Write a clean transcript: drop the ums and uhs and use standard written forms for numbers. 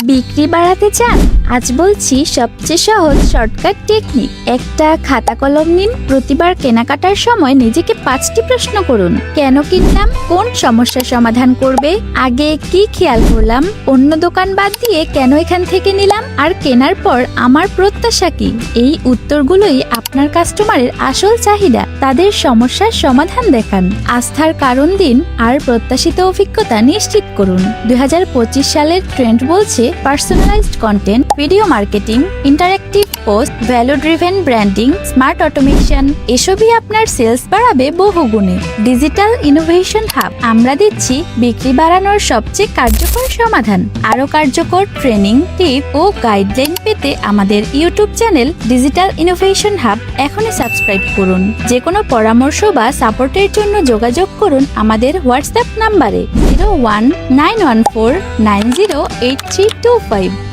বিক্রি বাড়াতে চান? আজ বলছি সবচেয়ে সহজ শর্টকাট টেকনিক। একটা খাতা কলম নিন। প্রতিবার কেনাকাটার সময় নিজেকে 5টি প্রশ্ন করুন। কেন কিনলাম? কোন সমস্যার সমাধান করবে? আগে কি খেয়াল করলাম? অন্য দোকান বাদ দিয়ে কেন এখান থেকে নিলাম? আর কেনার পর আমার প্রত্যাশা কি? এই উত্তরগুলোই আপনার কাস্টমারের আসল চাহিদা। তাদের সমস্যার সমাধান দেখান, আস্থার কারণ দিন, আর প্রত্যাশিত অভিজ্ঞতা নিশ্চিত করুন। 2025 সালের ট্রেন্ড বলছে personalised content, video marketing, interactive post, value driven branding, smart automation, এসবই আপনার সেলস বাড়াবে বহুগুণে। ডিজিটাল ইনোভেশন হাব, আমরা দিচ্ছি বিক্রি বাড়ানোর সবচেয়ে কার্যকর সমাধান। আরো কার্যকর ট্রেনিং, টিপ ও গাইডলাইন পেতে আমাদের YouTube channel digital innovation hub এখনই সাবস্ক্রাইব করুন। যে কোনো পরামর্শ বা সাপোর্টের জন্য যোগাযোগ করুন আমাদের হোয়াটসঅ্যাপ নাম্বারে 019149083225।